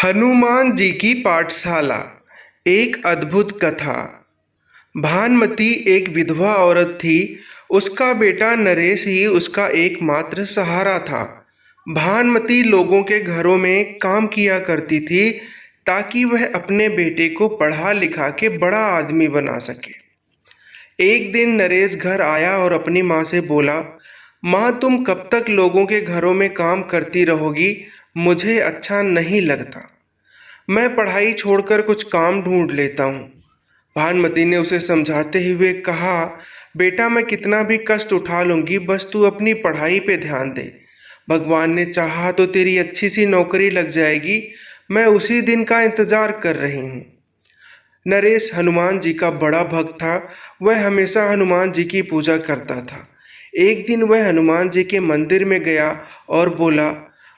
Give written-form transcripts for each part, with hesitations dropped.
हनुमान जी की पाठशाला। एक अद्भुत कथा। भानुमति एक विधवा औरत थी। उसका बेटा नरेश ही उसका एकमात्र सहारा था। भानुमति लोगों के घरों में काम किया करती थी ताकि वह अपने बेटे को पढ़ा लिखा के बड़ा आदमी बना सके। एक दिन नरेश घर आया और अपनी माँ से बोला, माँ, तुम कब तक लोगों के घरों में काम करती रहोगी? मुझे अच्छा नहीं लगता। मैं पढ़ाई छोड़कर कुछ काम ढूंढ लेता हूँ। भानुमति ने उसे समझाते हुए कहा, बेटा, मैं कितना भी कष्ट उठा लूंगी, बस तू अपनी पढ़ाई पे ध्यान दे। भगवान ने चाहा तो तेरी अच्छी सी नौकरी लग जाएगी। मैं उसी दिन का इंतजार कर रही हूँ। नरेश हनुमान जी का बड़ा भक्त था। वह हमेशा हनुमान जी की पूजा करता था। एक दिन वह हनुमान जी के मंदिर में गया और बोला,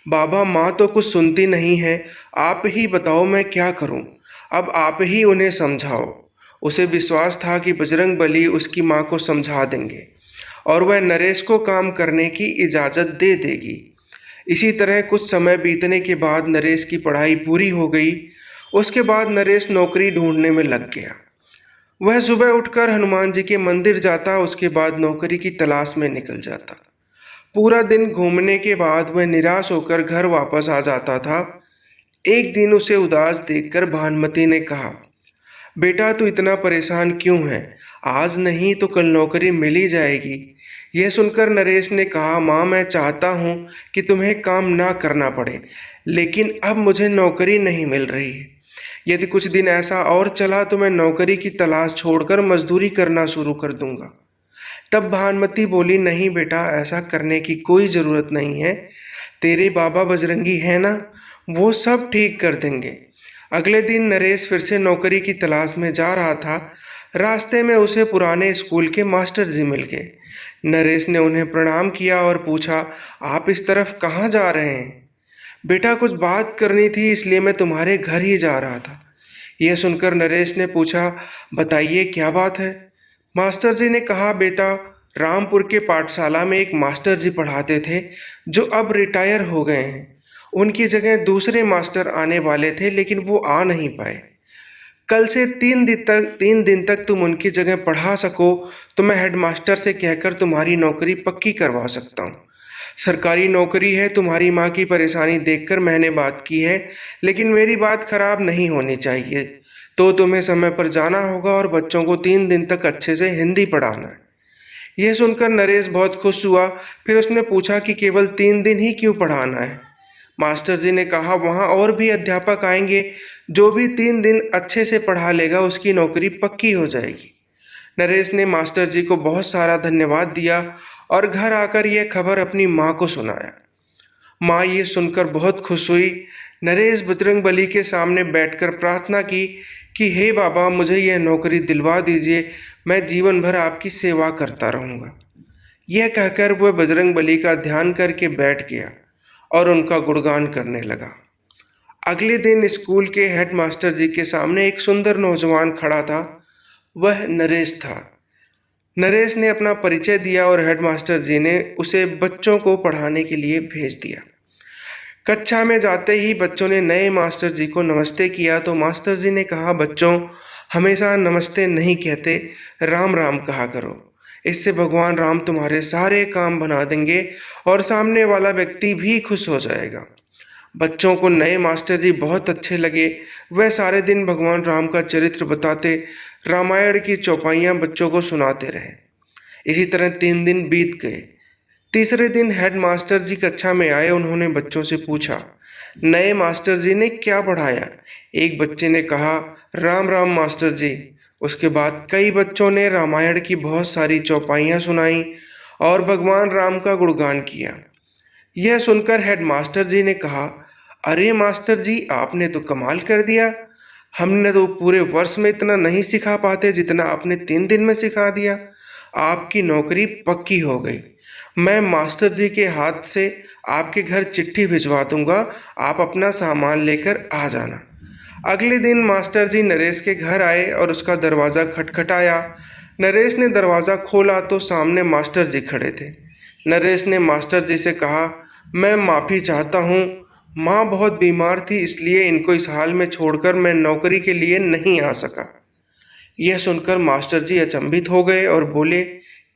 बाबा, माँ तो कुछ सुनती नहीं है। आप ही बताओ मैं क्या करूँ? अब आप ही उन्हें समझाओ। उसे विश्वास था कि बजरंग बली उसकी माँ को समझा देंगे और वह नरेश को काम करने की इजाज़त दे देगी। इसी तरह कुछ समय बीतने के बाद नरेश की पढ़ाई पूरी हो गई। उसके बाद नरेश नौकरी ढूंढने में लग गया। वह सुबह उठकर हनुमान जी के मंदिर जाता, उसके बाद नौकरी की तलाश में निकल जाता। पूरा दिन घूमने के बाद वह निराश होकर घर वापस आ जाता था। एक दिन उसे उदास देखकर भानुमति ने कहा, बेटा, तू इतना परेशान क्यों है? आज नहीं तो कल नौकरी मिल ही जाएगी। यह सुनकर नरेश ने कहा, माँ, मैं चाहता हूँ कि तुम्हें काम ना करना पड़े, लेकिन अब मुझे नौकरी नहीं मिल रही है। यदि कुछ दिन ऐसा और चला तो मैं नौकरी की तलाश छोड़कर मजदूरी करना शुरू कर दूंगा। तब भानुमति बोली, नहीं बेटा, ऐसा करने की कोई ज़रूरत नहीं है। तेरे बाबा बजरंगी है ना, वो सब ठीक कर देंगे। अगले दिन नरेश फिर से नौकरी की तलाश में जा रहा था। रास्ते में उसे पुराने स्कूल के मास्टर जी मिल गए। नरेश ने उन्हें प्रणाम किया और पूछा, आप इस तरफ कहाँ जा रहे हैं? बेटा, कुछ बात करनी थी, इसलिए मैं तुम्हारे घर ही जा रहा था। यह सुनकर नरेश ने पूछा, बताइए क्या बात है? मास्टर जी ने कहा, बेटा, रामपुर के पाठशाला में एक मास्टर जी पढ़ाते थे जो अब रिटायर हो गए हैं। उनकी जगह दूसरे मास्टर आने वाले थे, लेकिन वो आ नहीं पाए। कल से 3 दिन तक तुम उनकी जगह पढ़ा सको तो मैं हेडमास्टर से कहकर तुम्हारी नौकरी पक्की करवा सकता हूँ। सरकारी नौकरी है। तुम्हारी माँ की परेशानी देखकर मैंने बात की है, लेकिन मेरी बात खराब नहीं होनी चाहिए। तो तुम्हें समय पर जाना होगा और बच्चों को 3 दिन तक अच्छे से हिंदी पढ़ाना है। यह सुनकर नरेश बहुत खुश हुआ। फिर उसने पूछा कि केवल 3 दिन ही क्यों पढ़ाना है? मास्टर जी ने कहा, वहाँ और भी अध्यापक आएंगे। जो भी 3 दिन अच्छे से पढ़ा लेगा उसकी नौकरी पक्की हो जाएगी। नरेश ने मास्टर जी को बहुत सारा धन्यवाद दिया और घर आकर यह खबर अपनी माँ को सुनाया। माँ ये सुनकर बहुत खुश हुई। नरेश बजरंग बली के सामने बैठकर प्रार्थना की कि हे बाबा, मुझे यह नौकरी दिलवा दीजिए। मैं जीवन भर आपकी सेवा करता रहूँगा। यह कहकर वह बजरंग बली का ध्यान करके बैठ गया और उनका गुणगान करने लगा। अगले दिन स्कूल के हेडमास्टर जी के सामने एक सुंदर नौजवान खड़ा था। वह नरेश था। नरेश ने अपना परिचय दिया और हेडमास्टर जी ने उसे बच्चों को पढ़ाने के लिए भेज दिया। कक्षा में जाते ही बच्चों ने नए मास्टर जी को नमस्ते किया तो मास्टर जी ने कहा, बच्चों, हमेशा नमस्ते नहीं कहते, राम राम कहा करो। इससे भगवान राम तुम्हारे सारे काम बना देंगे और सामने वाला व्यक्ति भी खुश हो जाएगा। बच्चों को नए मास्टर जी बहुत अच्छे लगे। वह सारे दिन भगवान राम का चरित्र बताते, रामायण की चौपाइयाँ बच्चों को सुनाते रहे। इसी तरह 3 दिन बीत गए। तीसरे दिन हेड मास्टर जी कक्षा में आए। उन्होंने बच्चों से पूछा, नए मास्टर जी ने क्या पढ़ाया? एक बच्चे ने कहा, राम राम मास्टर जी। उसके बाद कई बच्चों ने रामायण की बहुत सारी चौपाइयाँ सुनाई और भगवान राम का गुणगान किया। यह सुनकर हेड मास्टर जी ने कहा, अरे मास्टर जी, आपने तो कमाल कर दिया। हमने तो पूरे वर्ष में इतना नहीं सिखा पाते जितना आपने 3 दिन में सिखा दिया। आपकी नौकरी पक्की हो गई। मैं मास्टर जी के हाथ से आपके घर चिट्ठी भिजवा दूंगा। आप अपना सामान लेकर आ जाना। अगले दिन मास्टर जी नरेश के घर आए और उसका दरवाज़ा खटखटाया। नरेश ने दरवाज़ा खोला तो सामने मास्टर जी खड़े थे। नरेश ने मास्टर जी से कहा, मैं माफ़ी चाहता हूँ, माँ बहुत बीमार थी, इसलिए इनको इस हाल में छोड़कर मैं नौकरी के लिए नहीं आ सका। यह सुनकर मास्टर जी अचंभित हो गए और बोले,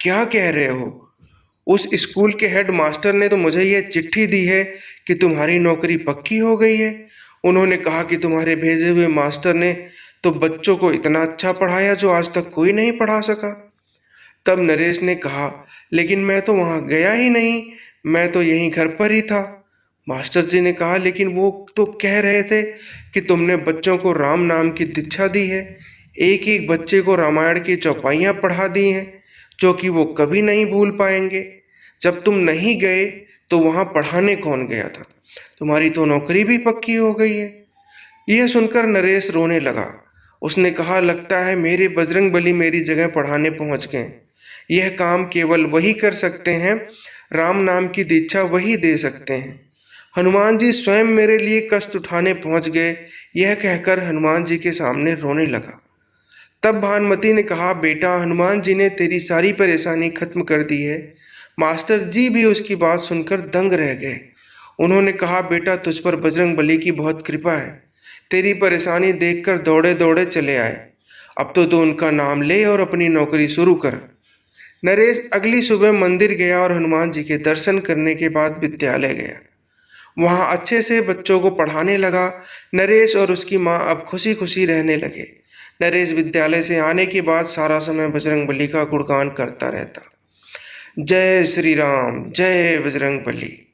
क्या कह रहे हो? उस स्कूल के हेड मास्टर ने तो मुझे यह चिट्ठी दी है कि तुम्हारी नौकरी पक्की हो गई है। उन्होंने कहा कि तुम्हारे भेजे हुए मास्टर ने तो बच्चों को इतना अच्छा पढ़ाया जो आज तक कोई नहीं पढ़ा सका। तब नरेश ने कहा, लेकिन मैं तो वहाँ गया ही नहीं, मैं तो यहीं घर पर ही था। मास्टर जी ने कहा, लेकिन वो तो कह रहे थे कि तुमने बच्चों को राम नाम की दीक्षा दी है, एक एक बच्चे को रामायण की चौपाइयाँ पढ़ा दी हैं जो कि वो कभी नहीं भूल पाएंगे। जब तुम नहीं गए तो वहाँ पढ़ाने कौन गया था? तुम्हारी तो नौकरी भी पक्की हो गई है। यह सुनकर नरेश रोने लगा। उसने कहा, लगता है मेरे बजरंग बली मेरी जगह पढ़ाने पहुंच गए। यह काम केवल वही कर सकते हैं, राम नाम की दीक्षा वही दे सकते हैं। हनुमान जी स्वयं मेरे लिए कष्ट उठाने पहुंच गए। यह कहकर हनुमान जी के सामने रोने लगा। तब भानुमति ने कहा, बेटा, हनुमान जी ने तेरी सारी परेशानी खत्म कर दी है। मास्टर जी भी उसकी बात सुनकर दंग रह गए। उन्होंने कहा, बेटा, तुझ पर बजरंग बली की बहुत कृपा है। तेरी परेशानी देखकर दौड़े दौड़े चले आए। अब तो तू उनका नाम ले और अपनी नौकरी शुरू कर। नरेश अगली सुबह मंदिर गया और हनुमान जी के दर्शन करने के बाद विद्यालय गया। वहाँ अच्छे से बच्चों को पढ़ाने लगा। नरेश और उसकी माँ अब खुशी खुशी रहने लगे। नरेश विद्यालय से आने के बाद सारा समय बजरंगबली का गुणगान करता रहता। जय श्री राम, जय बजरंगबली।